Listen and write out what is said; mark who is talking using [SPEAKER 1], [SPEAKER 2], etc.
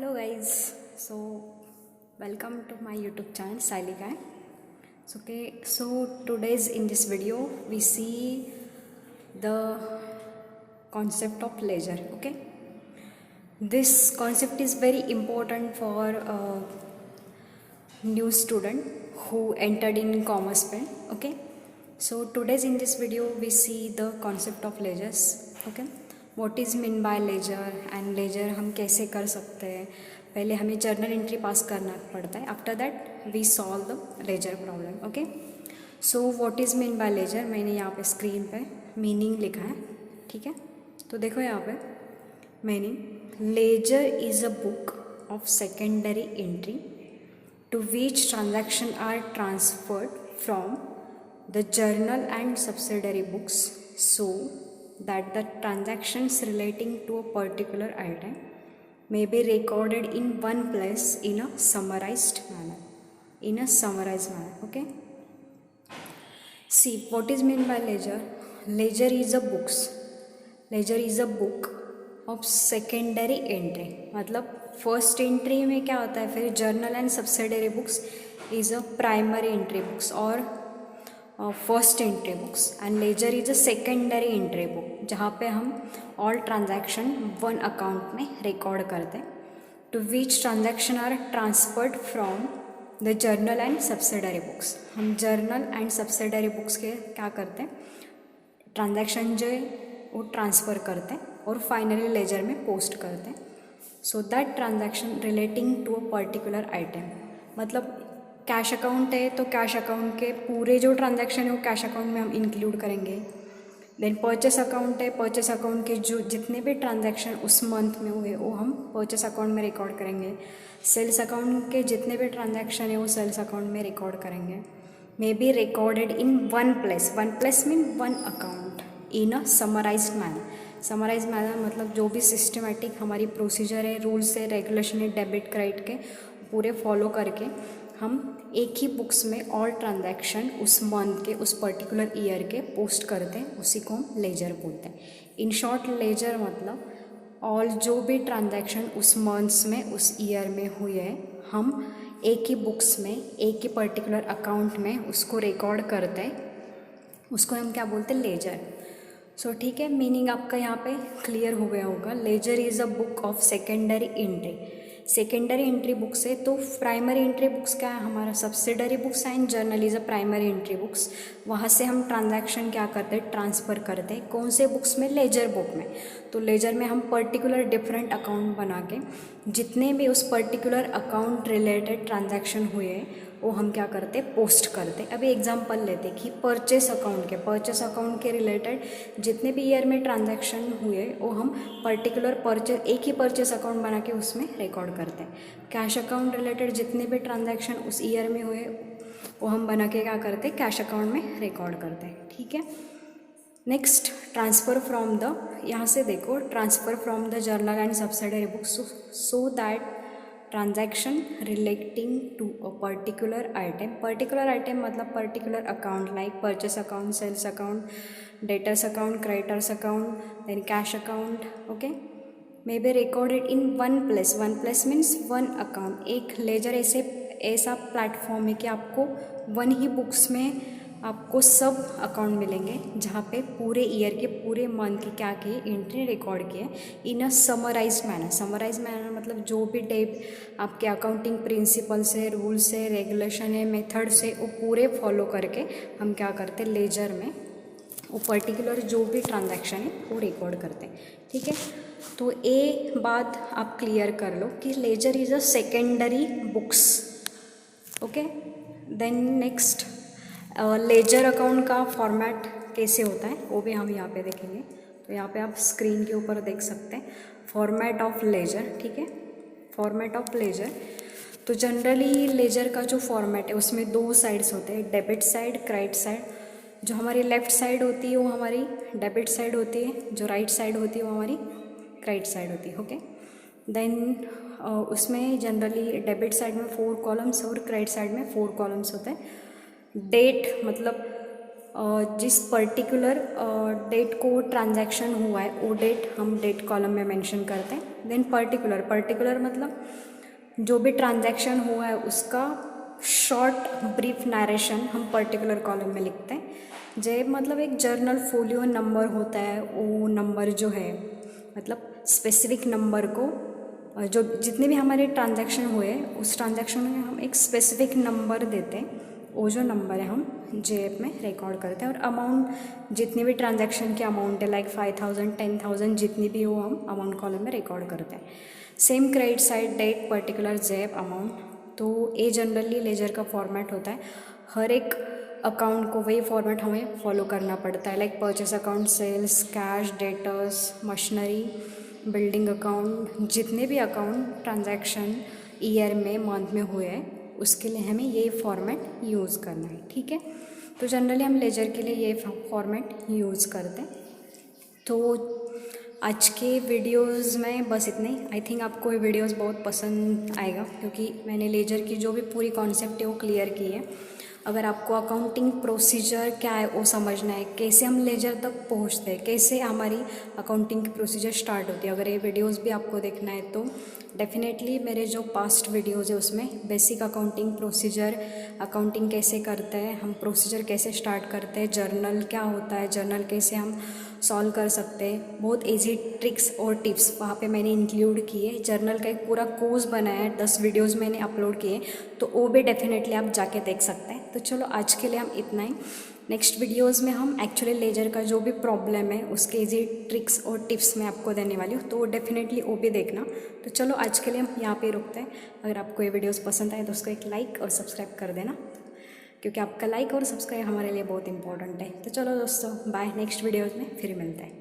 [SPEAKER 1] Hello guys, so welcome to my YouTube channel Sailika. So today's in this video we see the concept of leisure. Okay, this concept is very important for a new student who entered in commerce field. Okay, so today's in this video we see the concept of leisures. Okay, what is mean by ledger and ledger हम कैसे कर सकते हैं. पहले हमें journal entry पास करना पड़ता है. After that we solve the ledger problem. Okay, so what is mean by ledger मैंने यहाँ पे स्क्रीन पे मीनिंग लिखा है. ठीक है, तो देखो यहाँ पे meaning. Laser is a book of secondary entry to which transaction are transferred from the journal and subsidiary books so that the transactions relating to a particular item may be recorded in one place in a summarized manner. Okay, see what is meant by ledger. Ledger is a book of secondary entry. मतलब first entry में क्या होता है, फिर journal and subsidiary books is a primary entry books और first entry books and ledger is a secondary entry book जहाँ पे हम ऑल ट्रांजैक्शन वन अकाउंट में रिकॉर्ड करते हैं. To which transaction are transferred from the journal and subsidiary books. हम journal and subsidiary books के क्या करते हैं, ट्रांजैक्शन जो है वो ट्रांसफ़र करते हैं और फाइनली लेजर में पोस्ट करते हैं. So that transaction relating to a particular item. मतलब कैश अकाउंट है तो कैश अकाउंट के पूरे जो ट्रांजैक्शन है वो कैश अकाउंट में हम इंक्लूड करेंगे. देन परचेस अकाउंट है, परचेस अकाउंट के जो जितने भी ट्रांजैक्शन उस मंथ में हुए वो हम परचेस अकाउंट में रिकॉर्ड करेंगे. सेल्स अकाउंट के जितने भी ट्रांजैक्शन है वो सेल्स अकाउंट में रिकॉर्ड करेंगे. May be recorded in one place mean one account in a summarized manner. Summarize manner मतलब जो भी सिस्टमेटिक हमारी प्रोसीजर है, रूल्स है, रेगुलेशन है, डेबिट क्रेडिट के पूरे फॉलो करके हम एक ही बुक्स में ऑल ट्रांजैक्शन उस मंथ के उस पर्टिकुलर ईयर के पोस्ट करते हैं. उसी को हम लेजर बोलते हैं. इन शॉर्ट लेजर मतलब ऑल जो भी ट्रांजैक्शन उस मंथ्स में उस ईयर में हुए हैं हम एक ही बुक्स में एक ही पर्टिकुलर अकाउंट में उसको रिकॉर्ड करते हैं. उसको हम क्या बोलते हैं, लेजर. सो ठीक है, मीनिंग आपका यहाँ पे क्लियर हो गया होगा. Laser is a book of secondary entry. Secondary entry books है तो प्राइमरी एंट्री बुक्स क्या है हमारा, subsidiary books and journal is a primary entry books. वहाँ से हम ट्रांजैक्शन क्या करते हैं, ट्रांसफ़र करते हैं. कौन से बुक्स में, लेजर बुक में. तो लेजर में हम पर्टिकुलर डिफरेंट अकाउंट बना के जितने भी उस पर्टिकुलर अकाउंट रिलेटेड ट्रांजैक्शन हुए हैं वो हम क्या करते, पोस्ट करते. अभी एग्जांपल लेते कि परचेस अकाउंट के रिलेटेड जितने भी ईयर में ट्रांजैक्शन हुए वो हम पर्टिकुलर एक ही परचेस अकाउंट बना के उसमें रिकॉर्ड करते हैं. कैश अकाउंट रिलेटेड जितने भी ट्रांजैक्शन उस ईयर में हुए वो हम बना के क्या करते हैं, कैश अकाउंट में रिकॉर्ड करते हैं. ठीक है, नेक्स्ट ट्रांसफ़र फ्रॉम द, यहाँ से देखो transfer from the journal and subsidiary books so that transaction relating to a particular item मतलब particular account like purchase account, sales account, debtors account, creditors account, then cash account. Okay, may be recorded in one place means one account. एक ledger ऐसा platform है कि आपको one ही books में आपको सब account मिलेंगे जहाँ पे पूरे ईयर के पूरे मंथ की क्या की एंट्री रिकॉर्ड की है इन अ समराइज्ड मैनर. मतलब जो भी डेट आपके अकाउंटिंग प्रिंसिपल्स है, रूल्स है, रेगुलेशन है, मेथड्स है वो पूरे फॉलो करके हम क्या करते हैं, लेजर में वो पर्टिकुलर जो भी ट्रांजैक्शन है वो रिकॉर्ड करते हैं. ठीक है, तो ये बात आप क्लियर कर लो कि ledger is a secondary books. Okay, then next ledger account का फॉर्मेट कैसे होता है वो भी हम यहाँ पे देखेंगे. तो यहाँ पे आप स्क्रीन के ऊपर देख सकते हैं फॉर्मेट ऑफ लेजर. ठीक है, फॉर्मेट ऑफ लेजर. तो जनरली लेजर का जो फॉर्मेट है उसमें दो साइड्स होते हैं, डेबिट साइड, क्रेडिट साइड. जो हमारी लेफ़्ट साइड होती है वो हमारी डेबिट साइड होती है, जो राइट साइड होती है वो हमारी क्रेडिट साइड होती है. ओके, देन उसमें जनरली डेबिट साइड में 4 कॉलम्स और क्रेडिट साइड में 4 कॉलम्स होते हैं. डेट मतलब जिस पर्टिकुलर डेट को ट्रांजैक्शन हुआ है वो डेट हम डेट कॉलम में मेंशन करते हैं। देन पर्टिकुलर मतलब जो भी ट्रांजैक्शन हुआ है उसका शॉर्ट ब्रीफ नरेशन हम पर्टिकुलर कॉलम में लिखते हैं। जे मतलब एक जर्नल फोलियो नंबर होता है, वो नंबर जो है मतलब स्पेसिफिक नंबर को जो जितने भी हमारे ट्रांजैक्शन हुए उस ट्रांजैक्शन में हम एक स्पेसिफिक नंबर देते हैं। वो जो नंबर है हम जेएफ में रिकॉर्ड करते हैं और अमाउंट जितनी भी ट्रांजैक्शन की अमाउंट है लाइक 5000 10,000 जितनी भी हो हम अमाउंट कॉलम में रिकॉर्ड करते हैं। Same credit side date particular JF amount, तो ये जनरली लेजर का फॉर्मेट होता है। हर एक अकाउंट को वही फॉर्मेट हमें फॉलो करना पड़ता है like purchase account, sales, cash, debtors, machinery, building account, जितने भी अकाउंट ट्रांजैक्शन ईयर में मंथ में हुए हैं उसके लिए हमें ये फॉर्मेट यूज़ करना है। ठीक है, तो जनरली हम लेजर के लिए ये फॉर्मेट यूज़ करते हैं। तो आज के वीडियोस में बस इतने ही। आई थिंक आपको ये वीडियोस बहुत पसंद आएगा क्योंकि मैंने लेजर की जो भी पूरी कॉन्सेप्ट है वो क्लियर की है। अगर आपको अकाउंटिंग प्रोसीजर क्या है वो समझना है, कैसे हम लेजर तक पहुंचते हैं, कैसे हमारी अकाउंटिंग की प्रोसीजर स्टार्ट होती है, अगर ये वीडियोस भी आपको देखना है तो डेफिनेटली मेरे जो पास्ट वीडियोस है उसमें बेसिक अकाउंटिंग प्रोसीजर, अकाउंटिंग कैसे करते हैं हम, प्रोसीजर कैसे स्टार्ट करते हैं, जर्नल क्या होता है, जर्नल कैसे हम सॉल्व कर सकते हैं, बहुत इजी ट्रिक्स और टिप्स वहाँ पे मैंने इंक्लूड किए। जर्नल का एक पूरा कोर्स बनाया है, 10 वीडियोस मैंने अपलोड किए, तो वो भी डेफिनेटली आप जाके देख सकते हैं। तो चलो आज के लिए हम इतना ही। नेक्स्ट वीडियोस में हम एक्चुअली लेजर का जो भी प्रॉब्लम है उसके इजी ट्रिक्स और टिप्स मैं आपको देने वाली हूँ, तो डेफिनेटली वो भी देखना। तो चलो आज के लिए हम यहाँ पे रुकते हैं। अगर आपको ये वीडियोस पसंद आए तो उसको एक लाइक और सब्सक्राइब कर देना, क्योंकि आपका लाइक और सब्सक्राइब हमारे लिए बहुत इंपॉर्टेंट है। तो चलो दोस्तों, बाय, नेक्स्ट वीडियोज़ में फिर मिलते हैं।